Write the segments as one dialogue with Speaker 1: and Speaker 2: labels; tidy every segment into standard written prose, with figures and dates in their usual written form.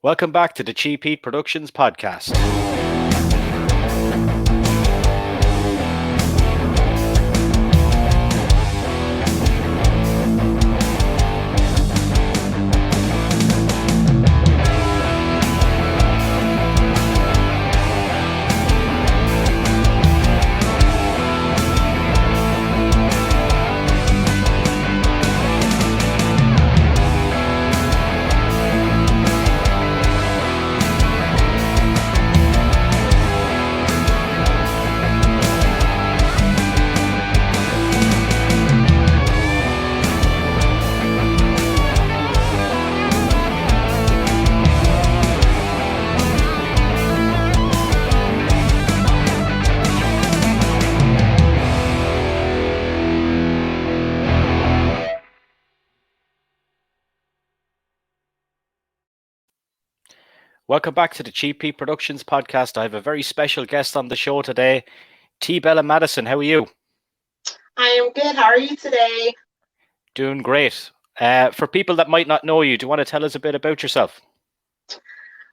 Speaker 1: Welcome back to the Cheap Heat Productions podcast. Welcome back to the Cheap Heat Productions podcast. I have a very special guest on the show today, T-Bella Madisyn. How are you?
Speaker 2: I am good. How are you today?
Speaker 1: Doing great. For people that might not know you, do you want to tell us a bit about yourself?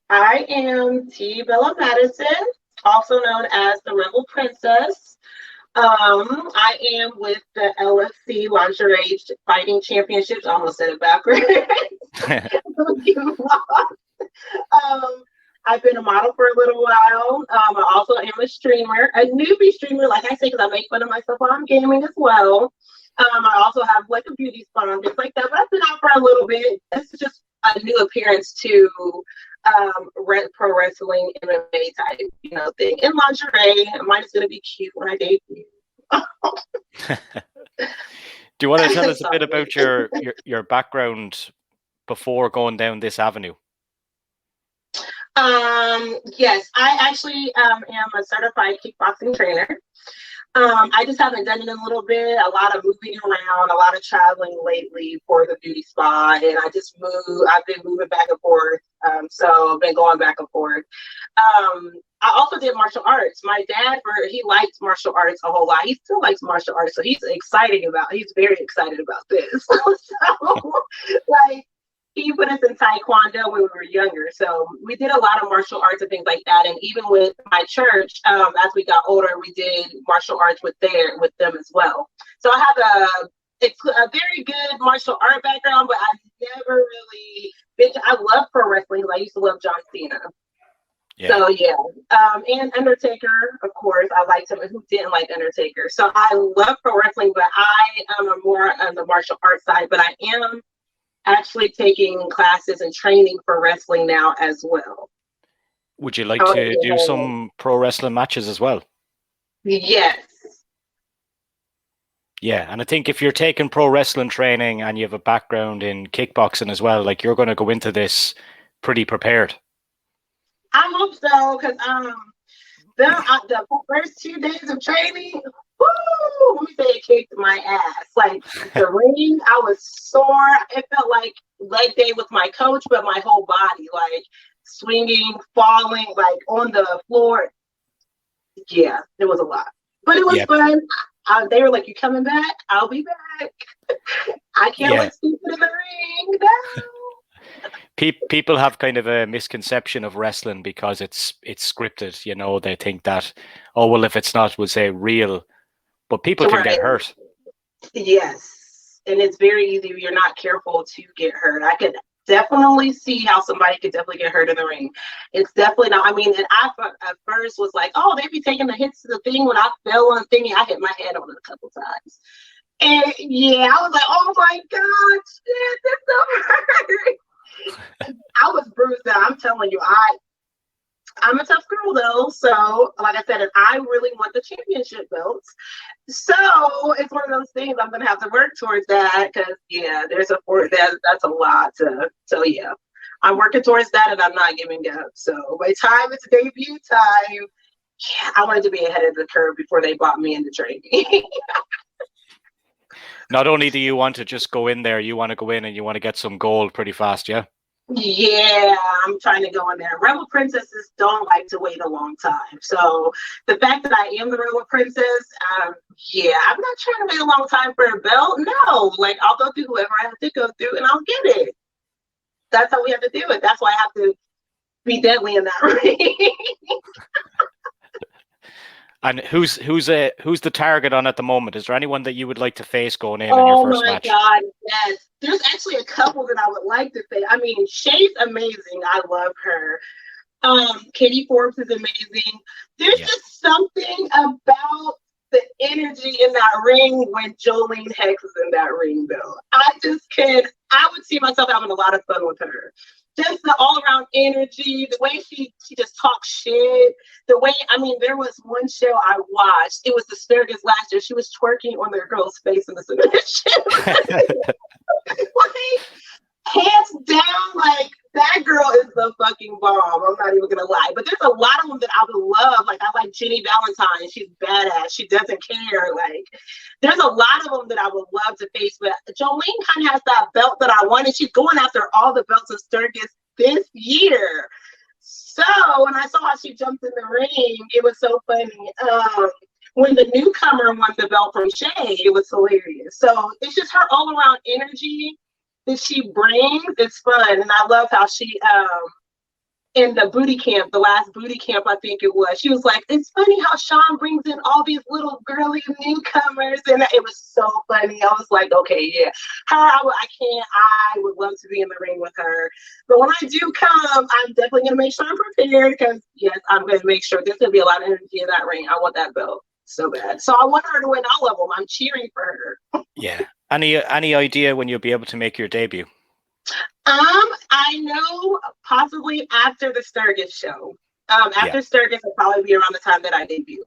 Speaker 2: I am T-Bella Madisyn, also known as the Rebel Princess. I am with the LFC Lingerie Fighting Championships. I almost said it backwards. I've been a model for a little while. I also am a streamer, a newbie streamer, like I say, because I make fun of myself while I'm gaming as well. I also have like a beauty spot and things like that, but I've been out for a little bit. This is just a new appearance to pro wrestling MMA type, thing in lingerie. Mine is gonna be cute when I debut.
Speaker 1: Do you want to tell us a bit about your background before going down this avenue?
Speaker 2: Yes, I actually am a certified kickboxing trainer. I just haven't done it in a little bit, a lot of moving around, a lot of traveling lately for the beauty spa, and I've been moving back and forth, so I've been going back and forth. I also did martial arts. My dad, he liked martial arts a whole lot. He still likes martial arts, so he's very excited about this. So, like, he put us in Taekwondo when we were younger. So we did a lot of martial arts and things like that. And even with my church, as we got older, we did martial arts with them as well. So I have a very good martial art background, but I've never really I love pro wrestling. I used to love John Cena. Yeah. So yeah, and Undertaker, of course. I liked him. Who didn't like Undertaker? So I love pro wrestling, but I am more on the martial arts side. But I am actually taking classes and training for wrestling now as well.
Speaker 1: Would you like to do some pro wrestling matches as well?
Speaker 2: Yes.
Speaker 1: Yeah, and I think if you're taking pro wrestling training and you have a background in kickboxing as well, like you're going to go into this pretty prepared.
Speaker 2: I hope so, because the first 2 days of training, woo, let me say it kicked my ass. Like the ring, I was sore. It felt like leg day with my coach, but my whole body, like swinging, falling, like on the floor. Yeah, it was a lot, but it was fun. They were like, "You coming back? I'll be back." I can't wait to see it in the ring. No.
Speaker 1: People have kind of a misconception of wrestling because it's scripted. They think that, oh well, if it's not, we'll say real. But people can get hurt.
Speaker 2: Yes. And it's very easy if you're not careful to get hurt. I could definitely see how somebody could definitely get hurt in the ring. It's definitely not. I mean, and I at first was like, oh, they be taking the hits to the thing. When I fell on the thing, I hit my head on it a couple times. And yeah, I was like, oh my God, shit, this so hurt. I was bruised out. I'm telling you, I'm a tough girl though. So like I said, I really want the championship belts. So it's one of those things I'm gonna have to work towards that, because there's that's a lot so yeah. I'm working towards that and I'm not giving up. So by the time it's debut time, I wanted to be ahead of the curve before they brought me into training.
Speaker 1: Not only do you want to just go in there, you want to go in and you want to get some gold pretty fast, yeah?
Speaker 2: Yeah, I'm trying to go in there. Rebel princesses don't like to wait a long time. So the fact that I am the Rebel princess, I'm not trying to wait a long time for a belt. No, like I'll go through whoever I have to go through and I'll get it. That's how we have to do it. That's why I have to be deadly in that ring.
Speaker 1: And who's the target on at the moment? Is there anyone that you would like to face going in your
Speaker 2: Oh
Speaker 1: first
Speaker 2: my
Speaker 1: match?
Speaker 2: God, yes. There's actually a couple that I would like to say. I mean, Shay's amazing. I love her. Katie Forbes is amazing. There's
Speaker 1: Yeah.
Speaker 2: just something about the energy in that ring when Jolene Hex is in that ring, though. I would see myself having a lot of fun with her. Just the all around energy, the way she just talks shit. The way, I mean, there was one show I watched. It was the Asparagus last year. She was twerking on the girl's face in the submission. Like, hands down, like that girl is the fucking bomb. I'm not even gonna lie. But there's a lot of them that I would love. Like I like Jenny Valentine. She's badass. She doesn't care. Like there's a lot of them that I would love to face. But Jolene kind of has that belt that I wanted. She's going after all the belts of Sturgis this year. So when I saw how she jumped in the ring, it was so funny. When the newcomer won the belt from Shay, it was hilarious. So it's just her all around energy that she brings. It's fun, and I love how she in the booty camp, the last booty camp I think it was, she was like, it's funny how Sean brings in all these little girly newcomers, and it was so funny. I was like, okay, yeah, her, I would love to be in the ring with her. But when I do come, I'm definitely gonna make sure I'm prepared, because yes, I'm gonna make sure there's gonna be a lot of energy in that ring. I want that belt so bad, so I want her to win all of them. I'm cheering for her.
Speaker 1: Yeah. Any idea when you'll be able to make your debut?
Speaker 2: I know possibly after the Sturgis show. After Sturgis will probably be around the time that I debut.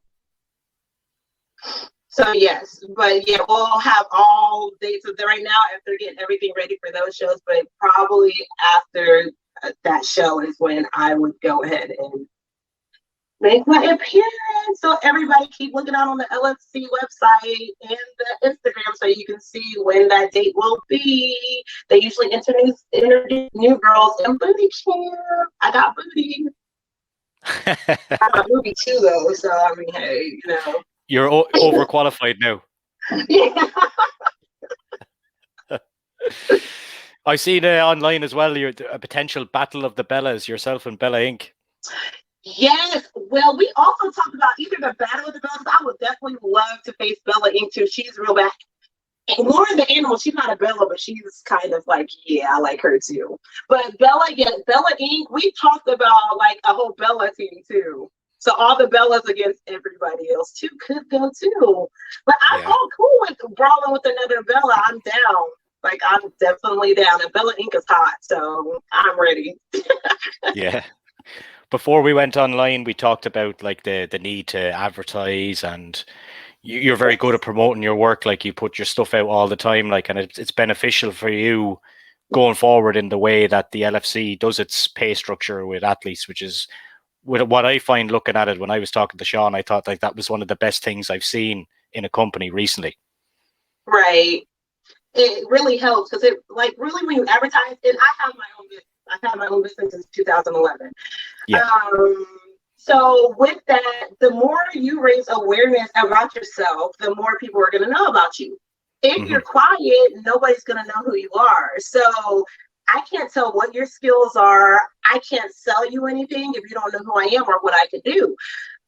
Speaker 2: So yes, but yeah, we'll have all dates of right now if they're getting everything ready for those shows. But probably after that show is when I would go ahead and make my appearance. So everybody keep looking out on the LFC website and the Instagram so you can see when that date will be. They usually introduce new girls in booty camp. I got booty. I got booty too though. So I mean, hey, you know.
Speaker 1: You're overqualified now.
Speaker 2: Yeah.
Speaker 1: I've seen online as well. You're a potential battle of the Bellas, yourself and Bella Inc.
Speaker 2: Yes. Well, we also talked about either the Battle of the Bellas. I would definitely love to face Bella Inc. too. She's real bad. And Lauren the Animal, she's not a Bella, but she's kind of like, yeah, I like her too. But Bella, yeah, Bella Inc., we talked about like a whole Bella team too. So all the Bellas against everybody else too could go too. But I'm all cool with brawling with another Bella. I'm down. Like, I'm definitely down. And Bella Inc. is hot, so I'm ready.
Speaker 1: Yeah. Before we went online, we talked about like the need to advertise, and you're very good at promoting your work. Like you put your stuff out all the time, like, and it's beneficial for you going forward in the way that the LFC does its pay structure with athletes, which is what I find looking at it. When I was talking to Sean, I thought like that was one of the best things I've seen in a company recently.
Speaker 2: Right. It really helps because it like really when you advertise, and I have my own business. I've had my own business since 2011.
Speaker 1: Yeah.
Speaker 2: So with that, the more you raise awareness about yourself, the more people are going to know about you. If you're quiet, nobody's going to know who you are. So I can't tell what your skills are. I can't sell you anything if you don't know who I am or what I can do.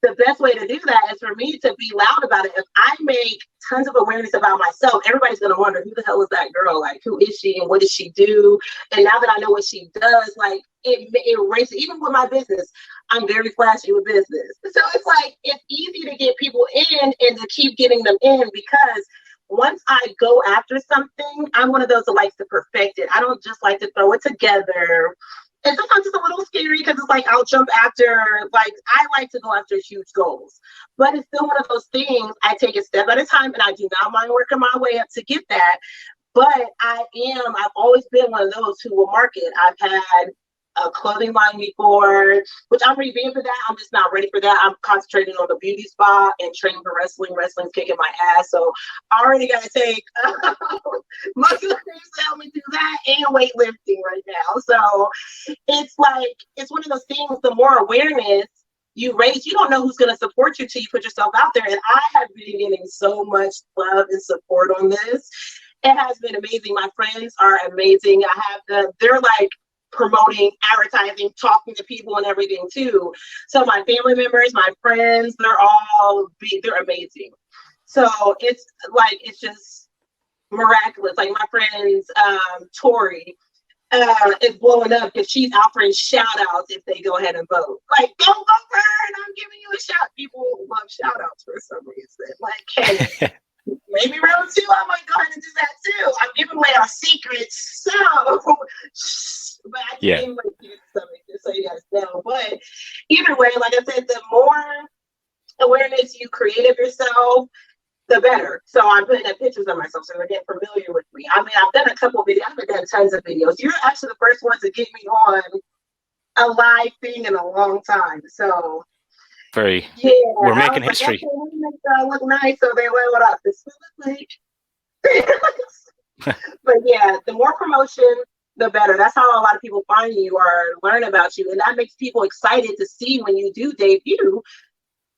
Speaker 2: The best way to do that is for me to be loud about it. If I make tons of awareness about myself, everybody's going to wonder, who the hell is that girl? Like, who is she and what does she do? And now that I know what she does, like, it raises, even with my business, I'm very flashy with business. So it's like, it's easy to get people in and to keep getting them in, because once I go after something, I'm one of those that likes to perfect it. I don't just like to throw it together. And sometimes it's a little scary because it's like I'll jump after, like, I like to go after huge goals. But it's still one of those things, I take it step at a time, and I do not mind working my way up to get that. But I've always been one of those who will market. I've had a clothing line before, which I'm revamping that. I'm just not ready for that. I'm concentrating on the beauty spa and training for wrestling. Wrestling's kicking my ass. So I already got to take muscle creams to help me do that, and weightlifting right now. So it's like, it's one of those things, the more awareness you raise, you don't know who's going to support you till you put yourself out there. And I have been getting so much love and support on this. It has been amazing. My friends are amazing. They're like promoting, advertising, talking to people and everything too. So my family members, my friends, they're amazing. So it's just miraculous. Like my friends, Tori, is blowing up because she's offering shout outs if they go ahead and vote. Like, go vote for her and I'm giving you a shout. People love shout outs for some reason. Like, hey, maybe round 2, I might go ahead and do that too. I'm giving away our secrets. So, but I just gave away something just so you guys know. But either way, like I said, the more awareness you create of yourself, the better. So I'm putting up pictures of myself so they're getting familiar with me. I mean, I've done a couple of videos. I've done tons of videos. You're actually the first one to get me on a live thing in a long time. So
Speaker 1: we're making history.
Speaker 2: Like, okay, make sure I look nice so they like what up. This look like. But yeah, the more promotion, the better. That's how a lot of people find you or learn about you, and that makes people excited to see when you do debut.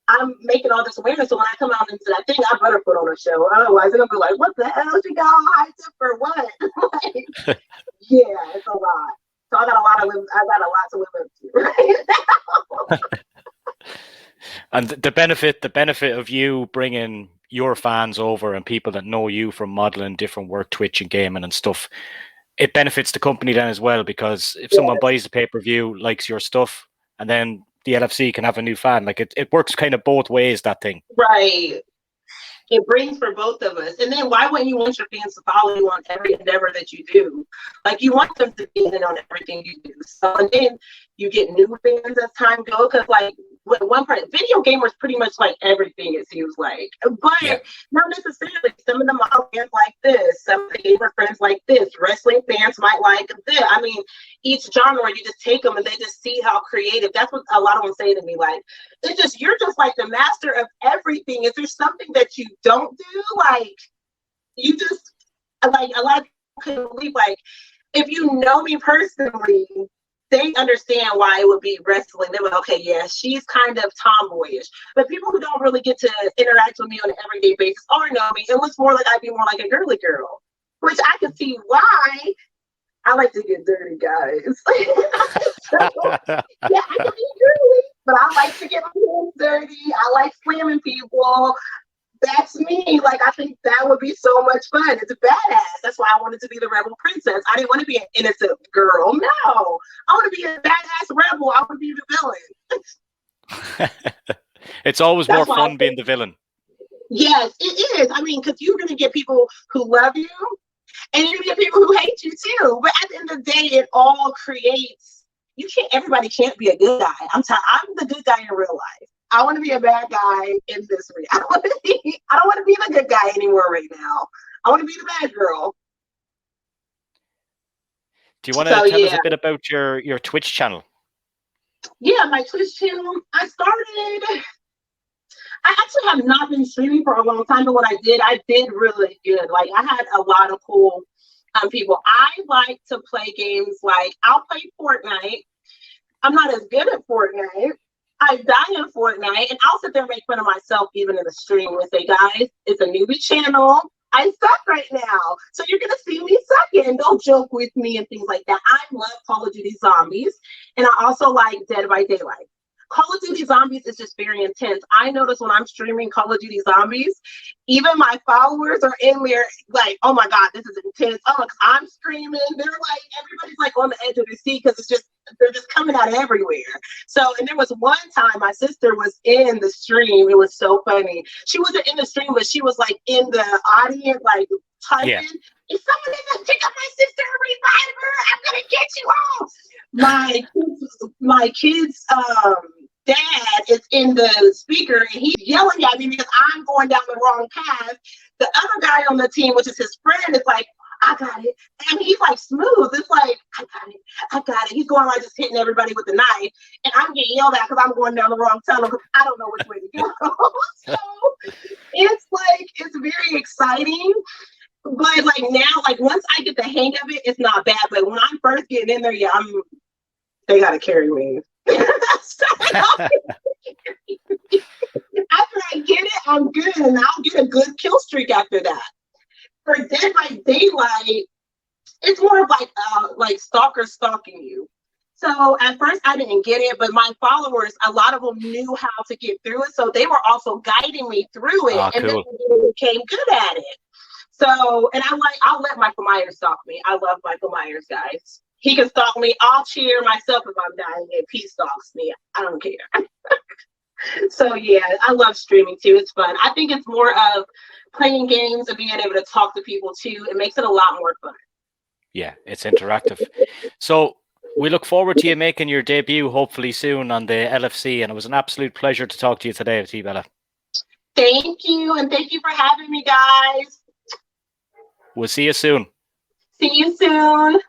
Speaker 2: I'm making all this awareness, so when I come out into that thing, I better put on a show. Otherwise, they're gonna be like, "What the hell? She got all hyped up for what?" Like, yeah, it's a lot. So I got a lot to live up to right now.
Speaker 1: And the benefit of you bringing your fans over and people that know you from modeling, different work, Twitch and gaming and stuff, it benefits the company then as well, because if someone buys the pay-per-view, likes your stuff, and then the LFC can have a new fan. Like it works kind of both ways, that thing.
Speaker 2: Right. It brings for both of us. And then why wouldn't you want your fans to follow you on every endeavor that you do? Like, you want them to be in on everything you do. So, and then you get new fans as time goes, because like with one part, video gamers pretty much like everything, it seems like, but not necessarily. Some of the model fans like this, some of the gamer friends like this, wrestling fans might like this. I mean, each genre, you just take them and they just see how creative. That's what a lot of them say to me. Like, you're just like the master of everything. Is there something that you don't do? Like, you just, like, a lot of people couldn't believe, like, if you know me personally, they understand why it would be wrestling. They're like, okay, yeah, she's kind of tomboyish. But people who don't really get to interact with me on an everyday basis or know me, it looks more like I'd be more like a girly girl, which I can see why. I like to get dirty, guys. So, yeah, I can be girly, but I like to get my hands dirty. I like slamming people. That's me. Like, I think that would be so much fun. It's a badass. That's why I wanted to be the rebel princess. I didn't want to be an innocent girl. No, I want to be a badass rebel. I want to be the villain.
Speaker 1: It's always more fun being the villain.
Speaker 2: Yes, it is. I mean, because you're going to get people who love you, and you're going to get people who hate you too. But at the end of the day, it all creates. Everybody can't be a good guy. I'm the good guy in real life. I want to be a bad guy in this reality. I don't want to be the good guy anymore right now. I want to be the bad girl.
Speaker 1: Do you want to tell us a bit about your Twitch channel?
Speaker 2: Yeah, my Twitch channel. I actually have not been streaming for a long time, but when I did really good. Like, I had a lot of cool people. I like to play games. Like, I'll play Fortnite. I'm not as good at Fortnite. I die in Fortnite, and I'll sit there and make fun of myself even in the stream and say, guys, it's a newbie channel. I suck right now. So you're going to see me sucking. Don't joke with me and things like that. I love Call of Duty Zombies, and I also like Dead by Daylight. Call of Duty Zombies is just very intense. I notice when I'm streaming Call of Duty Zombies, even my followers are in there like, oh my God, this is intense. Oh, because I'm screaming. They're like, everybody's like on the edge of their seat because they're just coming out everywhere. So, and there was one time my sister was in the stream. It was so funny. She wasn't in the stream, but she was like in the audience, like typing. Yeah. If someone doesn't pick up my sister and revive her, I'm gonna get you all. My kid's dad is in the speaker and he's yelling at me because I'm going down the wrong path. The other guy on the team, which is his friend, is like, I got it. And he's like smooth. It's like, I got it. He's going like just hitting everybody with the knife. And I'm getting yelled at because I'm going down the wrong tunnel because I don't know which way to go. So it's like, it's very exciting. But like now, like once I get the hang of it, it's not bad. But when I'm first getting in there, yeah, they gotta carry me. After I get it, I'm good, and I'll get a good kill streak after that. For Dead by Daylight, It's more of like stalkers stalking you. So at first I didn't get it, but my followers, a lot of them knew how to get through it. So they were also guiding me through it,
Speaker 1: Ah,
Speaker 2: and then
Speaker 1: cool.
Speaker 2: I became good at it. So, and I'll let Michael Myers stalk me. I love Michael Myers, guys. He can stalk me. I'll cheer myself if I'm dying if he stalks me. I don't care. So yeah, I love streaming too. It's fun. I think it's more of playing games and being able to talk to people too. It makes it a lot more fun.
Speaker 1: Yeah, it's interactive. So we look forward to you making your debut hopefully soon on the LFC, and it was an absolute pleasure to talk to you today, T Bella.
Speaker 2: Thank you, and thank you for having me, guys.
Speaker 1: We'll see you soon.
Speaker 2: See you soon.